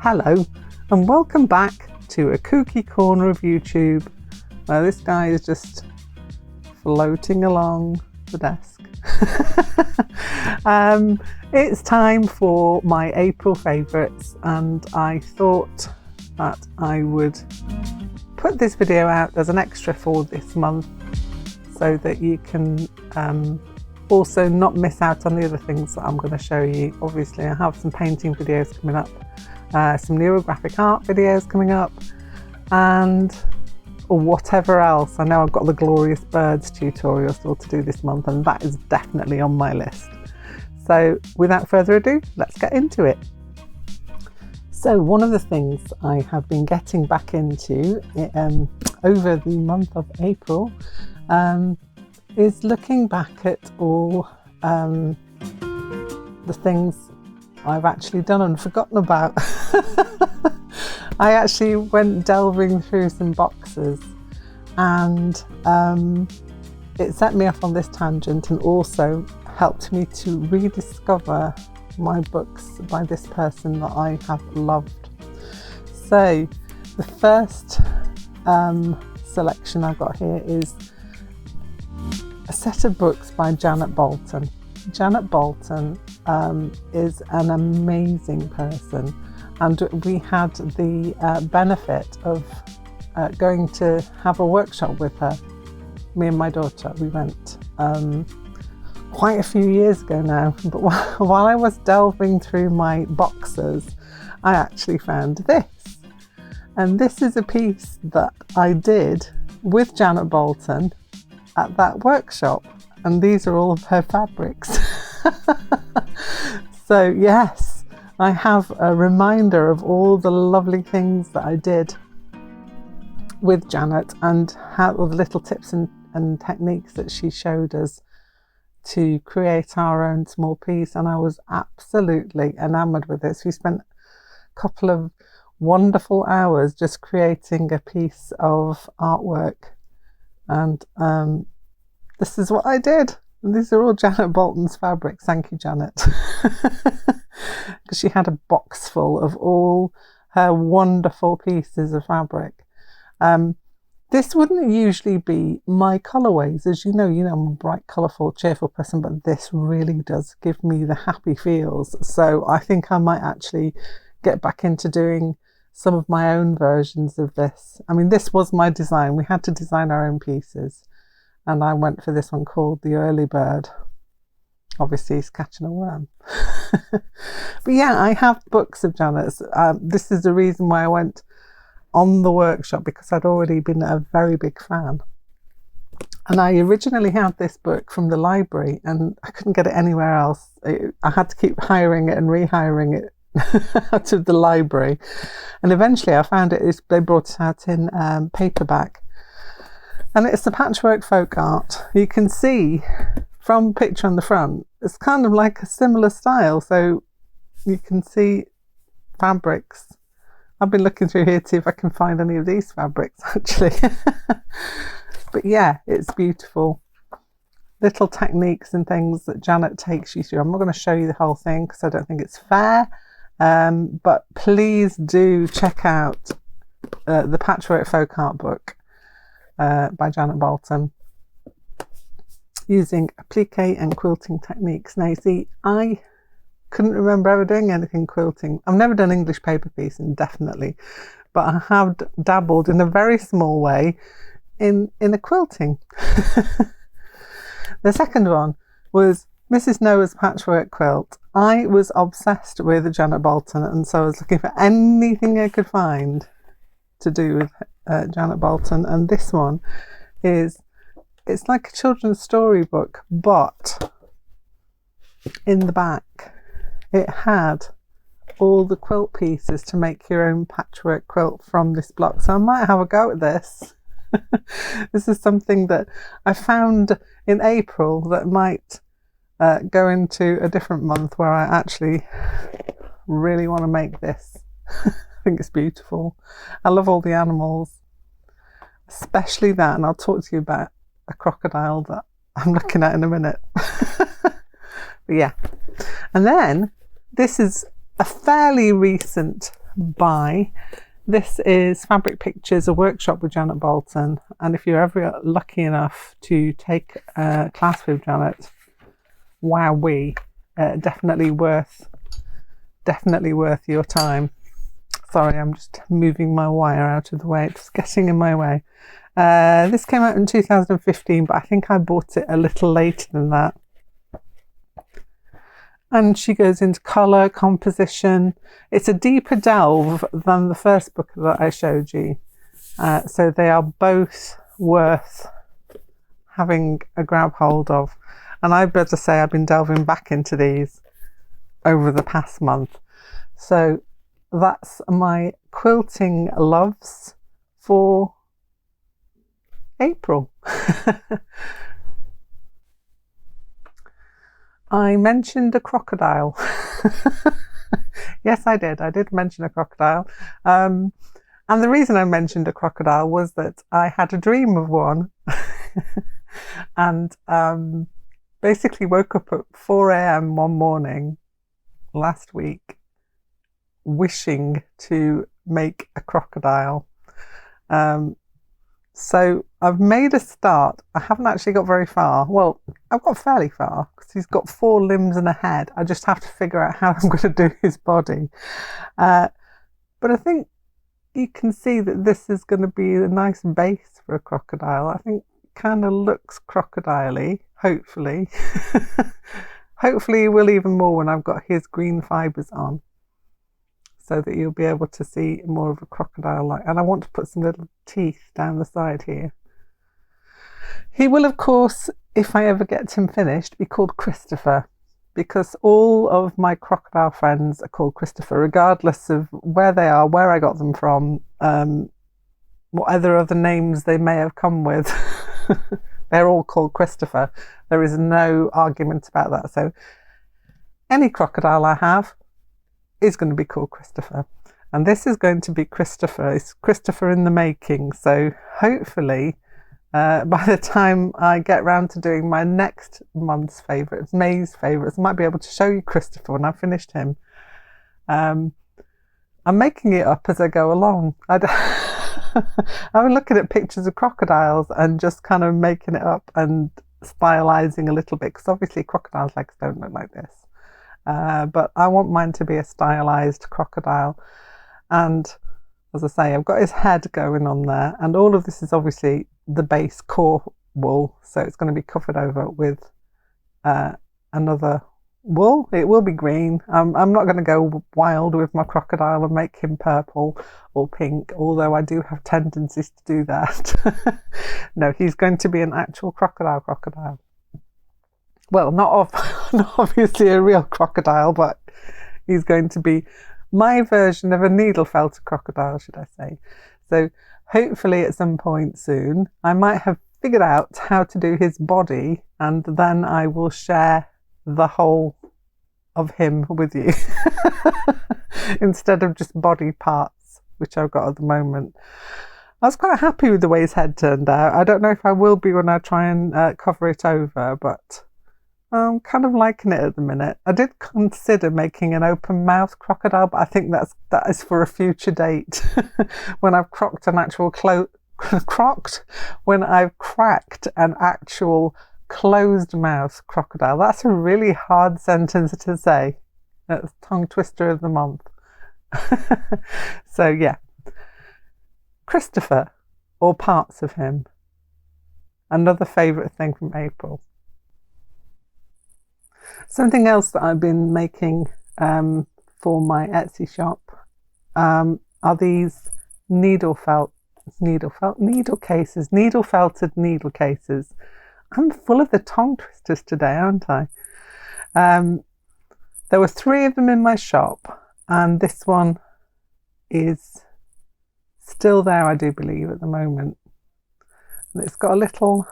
Hello and welcome back to a kooky corner of YouTube where this guy is just floating along the desk. It's time for my April favourites, and I thought that I would put this video out as an extra for this month so that you can also not miss out on the other things that I'm going to show you. Obviously I have some painting videos coming up, some neurographic art videos coming up, and whatever else. I know I've got the glorious birds tutorial still to do this month, and that is definitely on my list. So without further ado, let's get into it. So one of the things I have been getting back into over the month of April is looking back at all the things I've actually done and forgotten about. I actually went delving through some boxes, and it set me off on this tangent and also helped me to rediscover my books by this person that I have loved. So the first selection I've got here is a set of books by Janet Bolton. Janet Bolton is an amazing person, and we had the benefit of going to have a workshop with her. Me and my daughter, we went quite a few years ago now, but while I was delving through my boxes, I actually found this. And this is a piece that I did with Janet Bolton at that workshop, and these are all of her fabrics. So yes, I have a reminder of all the lovely things that I did with Janet, and how all the little tips and techniques that she showed us to create our own small piece, and I was absolutely enamoured with this. We spent a couple of wonderful hours just creating a piece of artwork, and this is what I did. And these are all Janet Bolton's fabrics. Thank you, Janet. Because she had a box full of all her wonderful pieces of fabric. This wouldn't usually be my colourways. As you know, I'm a bright, colourful, cheerful person, but this really does give me the happy feels. So I think I might actually get back into doing some of my own versions of this. I mean, this was my design. We had to design our own pieces, and I went for this one called the Early Bird. Obviously he's catching a worm. But yeah, I have books of Janet's. This is the reason why I went on the workshop, because I'd already been a very big fan. And I originally had this book from the library, and I couldn't get it anywhere else. I had to keep hiring it and rehiring it out of the library, and eventually I found it. They brought it out in paperback, and it's a patchwork folk art. You can see from the picture on the front, it's kind of like a similar style, so you can see fabrics. I've been looking through here to see if I can find any of these fabrics actually. But yeah, it's beautiful. Little techniques and things that Janet takes you through. I'm not going to show you the whole thing because I don't think it's fair, but please do check out the Patchwork Folk Art book by Janet Bolton, using applique and quilting techniques. Now you see, I couldn't remember ever doing anything quilting. I've never done English paper piece, indefinitely, but I have dabbled in a very small way in a quilting. The second one was Mrs. Noah's patchwork quilt. I was obsessed with Janet Bolton, and so I was looking for anything I could find to do with Janet Bolton, and this one it's like a children's storybook, but in the back it had all the quilt pieces to make your own patchwork quilt from this block. So I might have a go at this. This is something that I found in April that might go into a different month where I actually really want to make this. I think it's beautiful. I love all the animals, especially that, and I'll talk to you about a crocodile that I'm looking at in a minute. But yeah, and then this is a fairly recent buy. This is Fabric Pictures, a workshop with Janet Bolton, and if you're ever lucky enough to take a class with Janet, wowee, definitely worth your time. Sorry, I'm just moving my wire out of the way, it's getting in my way. This came out in 2015, but I think I bought it a little later than that. And she goes into colour, composition. It's a deeper delve than the first book that I showed you. So they are both worth having a grab hold of. And I better say I've been delving back into these over the past month. So that's my quilting loves for April. I mentioned a crocodile. Yes, I did mention a crocodile. And the reason I mentioned a crocodile was that I had a dream of one. And basically woke up at 4 a.m. one morning last week wishing to make a crocodile. So I've made a start. I haven't actually got very far. Well, I've got fairly far because he's got 4 limbs and a head. I just have to figure out how I'm going to do his body. But I think you can see that this is going to be a nice base for a crocodile. I think it kind of looks crocodile-y, hopefully. Hopefully it will even more when I've got his green fibres on, so that you'll be able to see more of a crocodile like. And I want to put some little teeth down the side here. He will, of course, if I ever get him finished, be called Christopher, because all of my crocodile friends are called Christopher, regardless of where they are, where I got them from, what other names they may have come with. They're all called Christopher. There is no argument about that. So any crocodile I have is going to be called Christopher, and this is going to be Christopher. It's Christopher in the making. So hopefully by the time I get round to doing my next month's favourites, May's favourites, I might be able to show you Christopher when I've finished him. I'm making it up as I go along. I'm looking at pictures of crocodiles and just kind of making it up and stylizing a little bit, because obviously crocodiles' legs don't look like this. But I want mine to be a stylized crocodile. And as I say, I've got his head going on there, and all of this is obviously the base core wool, so it's going to be covered over with another wool. It will be green. I'm not going to go wild with my crocodile and make him purple or pink, although I do have tendencies to do that. No, he's going to be an actual crocodile. Well, not obviously a real crocodile, but he's going to be my version of a needle felted crocodile, should I say. So hopefully at some point soon, I might have figured out how to do his body, and then I will share the whole of him with you instead of just body parts, which I've got at the moment. I was quite happy with the way his head turned out. I don't know if I will be when I try and cover it over, but I'm kind of liking it at the minute. I did consider making an open mouth crocodile, but I think that is for a future date when I've cracked an actual closed mouth crocodile. That's a really hard sentence to say. That's tongue twister of the month. So yeah, Christopher, or parts of him. Another favourite thing from April. Something else that I've been making for my Etsy shop are these needle felted needle cases. I'm full of the tongue twisters today, aren't I? There were 3 of them in my shop, and this one is still there, I do believe, at the moment. And it's got a little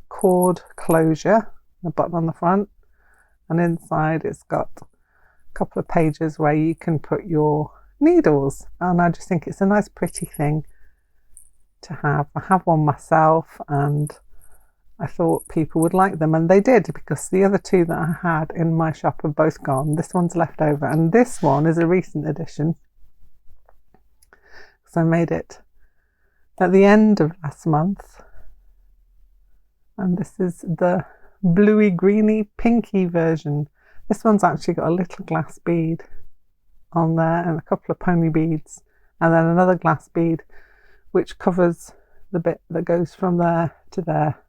cord closure, a button on the front, and inside it's got a couple of pages where you can put your needles, and I just think it's a nice pretty thing to have. I have one myself, and I thought people would like them, and they did, because the other two that I had in my shop are both gone. This one's left over, and this one is a recent addition. So I made it at the end of last month, and this is the bluey, greeny, pinky version. This one's actually got a little glass bead on there and a couple of pony beads, and then another glass bead which covers the bit that goes from there to there,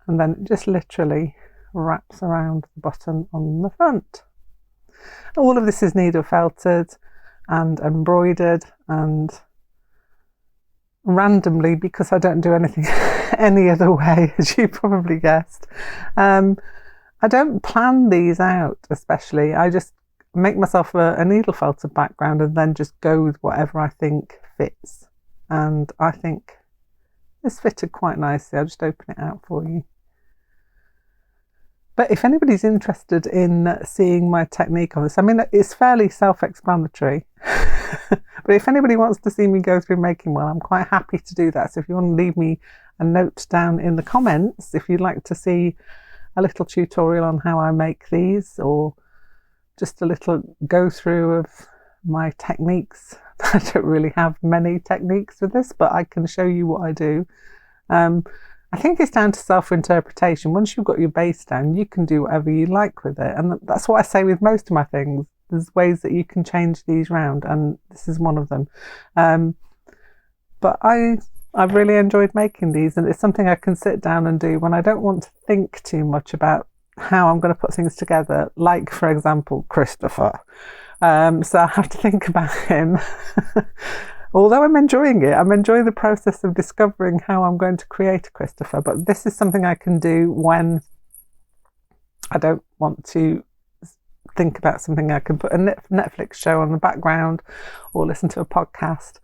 and then it just literally wraps around the button on the front. All of this is needle felted and embroidered, and randomly, because I don't do anything any other way, as you probably guessed. I don't plan these out especially. I just make myself a needle felted background and then just go with whatever I think fits. And I think this fitted quite nicely. I'll just open it out for you. But if anybody's interested in seeing my technique on this, I mean, it's fairly self-explanatory. But if anybody wants to see me go through making one, I'm quite happy to do that. So if you want to leave me a note down in the comments, if you'd like to see a little tutorial on how I make these, or just a little go through of my techniques. I don't really have many techniques with this, but I can show you what I do. I think it's down to self-interpretation. Once you've got your base down, you can do whatever you like with it. And that's what I say with most of my things. There's ways that you can change these round, and this is one of them. But I've really enjoyed making these, and it's something I can sit down and do when I don't want to think too much about how I'm going to put things together, like, for example, Christopher. So I have to think about him. Although I'm enjoying it, I'm enjoying the process of discovering how I'm going to create a Christopher. But this is something I can do when I don't want to think about something. I can put a Netflix show on the background or listen to a podcast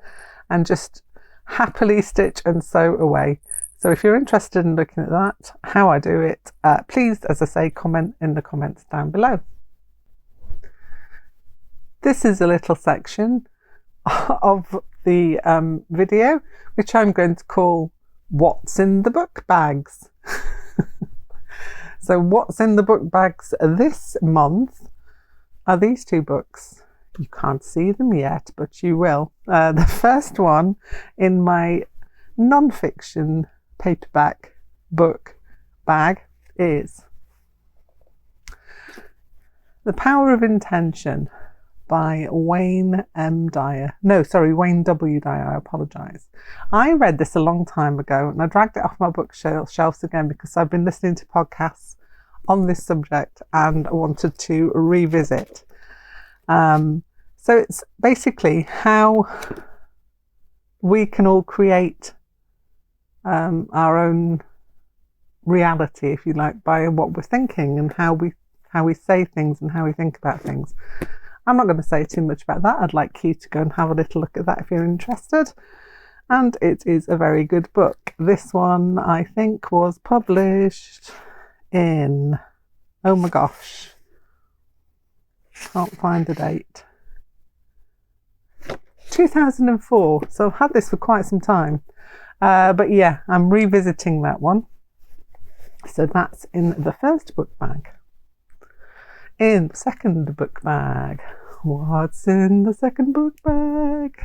and just happily stitch and sew away. So if you're interested in looking at that, how I do it, please, as I say, comment in the comments down below. This is a little section of the video which I'm going to call What's in the Book Bags. So what's in the book bags this month are these two books. You can't see them yet, but you will. The first one in my non-fiction paperback book bag is The Power of Intention by Wayne Wayne W. Dyer, I apologise. I read this a long time ago and I dragged it off my bookshelves again because I've been listening to podcasts on this subject and I wanted to revisit. So it's basically how we can all create our own reality, if you like, by what we're thinking and how we say things and how we think about things. I'm not going to say too much about that. I'd like you to go and have a little look at that if you're interested. And it is a very good book. This one, I think, was published in, oh my gosh, can't find the date, 2004. So I've had this for quite some time. But yeah, I'm revisiting that one. So that's in the first book bag. In the second book bag, what's in the second book bag?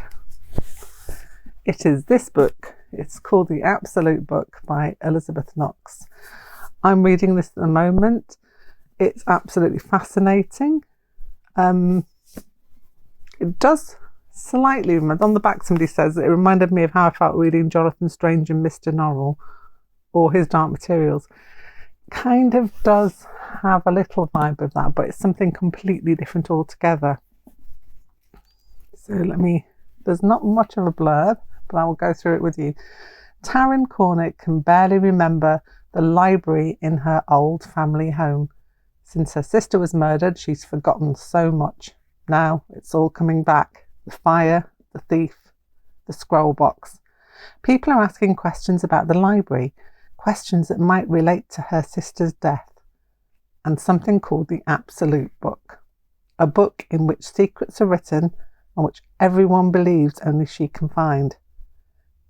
It is this book. It's called The Absolute Book by Elizabeth Knox. I'm reading this at the moment. It's absolutely fascinating. It does slightly, on the back somebody says that it reminded me of how I felt reading Jonathan Strange and Mr. Norrell or His Dark Materials. Kind of does have a little vibe of that, but it's something completely different altogether. So there's not much of a blurb, but I will go through it with you. Taryn Cornick can barely remember the library in her old family home. Since her sister was murdered, she's forgotten so much. Now it's all coming back. The fire, the thief, the scroll box. People are asking questions about the library, questions that might relate to her sister's death, and something called the Absolute Book, a book in which secrets are written and which everyone believes only she can find.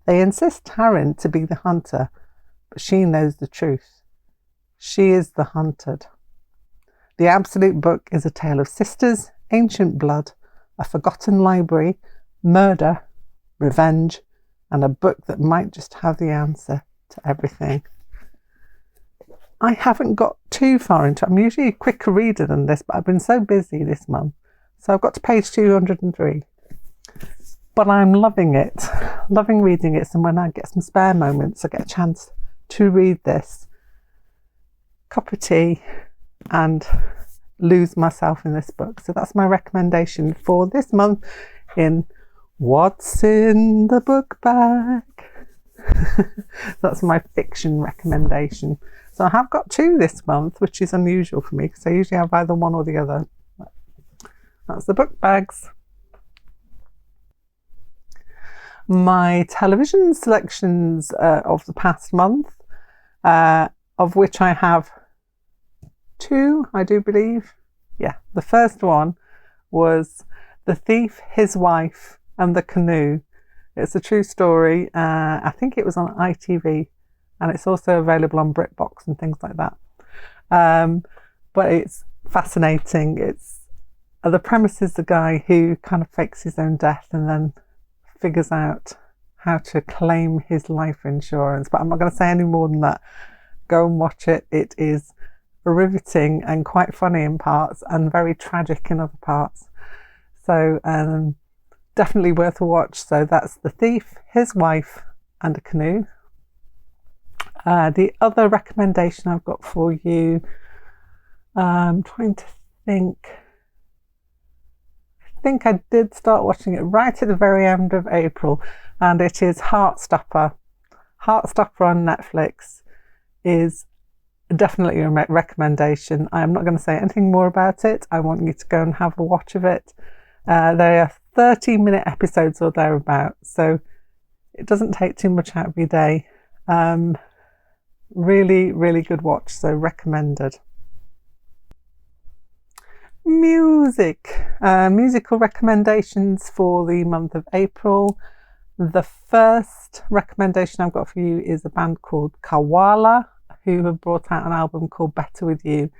They insist Taryn to be the hunter, but but she knows the truth. She is the hunted. The Absolute Book is a tale of sisters, ancient blood, a forgotten library, murder, revenge, and a book that might just have the answer to everything. I haven't got too far into it. I'm usually a quicker reader than this, but I've been so busy this month. So I've got to page 203. But I'm loving it, loving reading it. And when I get some spare moments, I get a chance to read this, cup of tea, and lose myself in this book. So that's my recommendation for this month in What's in the Book Bag. That's my fiction recommendation. So I have got 2 this month, which is unusual for me because I usually have either one or the other. That's the book bags. My television selections of the past month, of which I have 2, I do believe. Yeah, the first one was The Thief, His Wife and the Canoe. It's a true story. I think it was on ITV, and it's also available on BritBox and things like that. But it's fascinating. It's the premise is the guy who kind of fakes his own death and then figures out how to claim his life insurance. But I'm not going to say any more than that. Go and watch it. It is riveting and quite funny in parts and very tragic in other parts. So definitely worth a watch. So that's The Thief, His Wife and a Canoe. The other recommendation I've got for you, I'm trying to think. I think I did start watching it right at the very end of April, and it is Heartstopper. Heartstopper on Netflix is definitely a recommendation. I'm not going to say anything more about it. I want you to go and have a watch of it. They are 30-minute episodes or thereabouts, so it doesn't take too much out of your day. Really, really good watch, so recommended. Musical recommendations for the month of April. The first recommendation I've got for you is a band called Kawala, who have brought out an album called Better With You.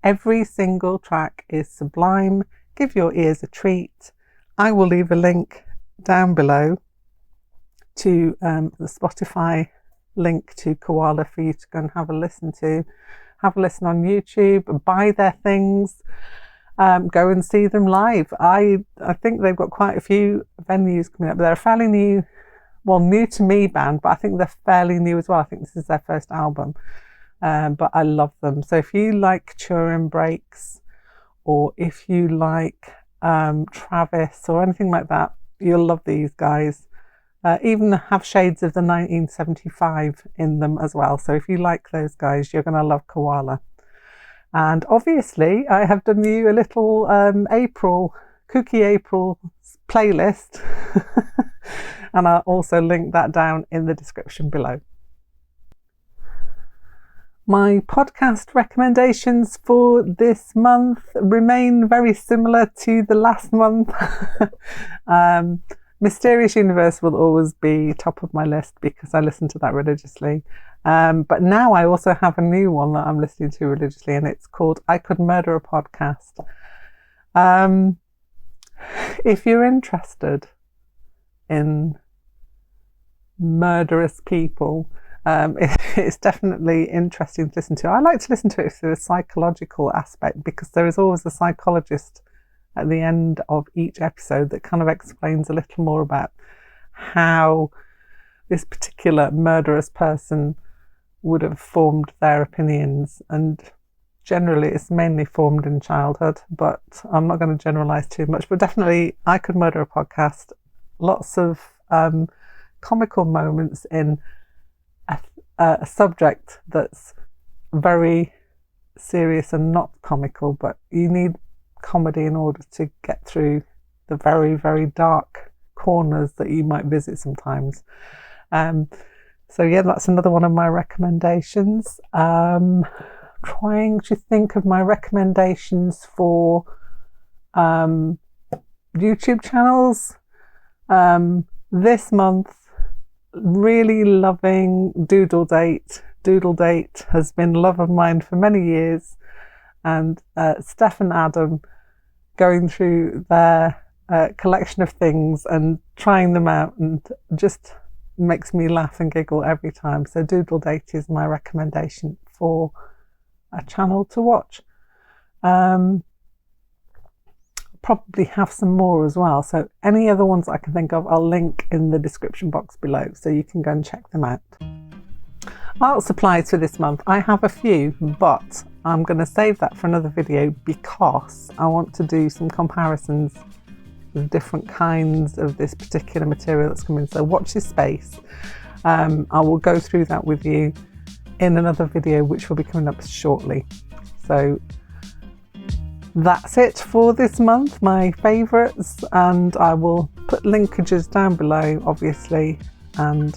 Every single track is sublime. Give your ears a treat. I will leave a link down below to the Spotify link to Kawala for you to go and have a listen to. Have a listen on YouTube, buy their things, go and see them live. I think they've got quite a few venues coming up. They're a fairly new to me band, but I think they're fairly new as well. I think this is their first album, but I love them. So if you like Turin Breaks, or if you like Travis or anything like that, you'll love these guys. Even have shades of the 1975 in them as well. So if you like those guys, you're going to love Kawala. And obviously, I have done you a little Kooky April playlist. And I'll also link that down in the description below. My podcast recommendations for this month remain very similar to the last month. Mysterious Universe will always be top of my list because I listen to that religiously. But now I also have a new one that I'm listening to religiously, and it's called I Could Murder a Podcast. If you're interested in murderous people, it's definitely interesting to listen to. I like to listen to it through a psychological aspect because there is always a psychologist at the end of each episode that kind of explains a little more about how this particular murderous person would have formed their opinions. And generally it's mainly formed in childhood, but I'm not going to generalize too much. But definitely I Could Murder a Podcast. Lots of comical moments in a subject that's very serious and not comical, but you need comedy in order to get through the very, very dark corners that you might visit sometimes. So yeah, that's another one of my recommendations. Trying to think of my recommendations for YouTube channels. This month, really loving Doodle Date. Doodle Date has been love of mine for many years, and Steph and Adam going through their collection of things and trying them out, and just makes me laugh and giggle every time. So Doodle Date is my recommendation for a channel to watch. Probably have some more as well, so any other ones I can think of I'll link in the description box below so you can go and check them out. Art supplies for this month, I have a few, but I'm going to save that for another video because I want to do some comparisons with different kinds of this particular material that's coming. So watch this space. I will go through that with you in another video which will be coming up shortly. So that's it for this month, my favourites, and I will put linkages down below obviously, and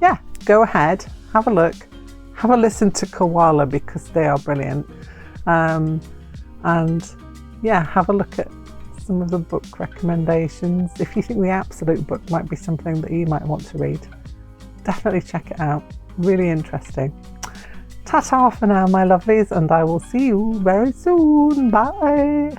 yeah, go ahead, have a look, have a listen to Kawala because they are brilliant, and yeah, have a look at some of the book recommendations. If you think The Absolute Book might be something that you might want to read, definitely check it out, really interesting. Ta-ta for now, my lovelies, and I will see you very soon. Bye.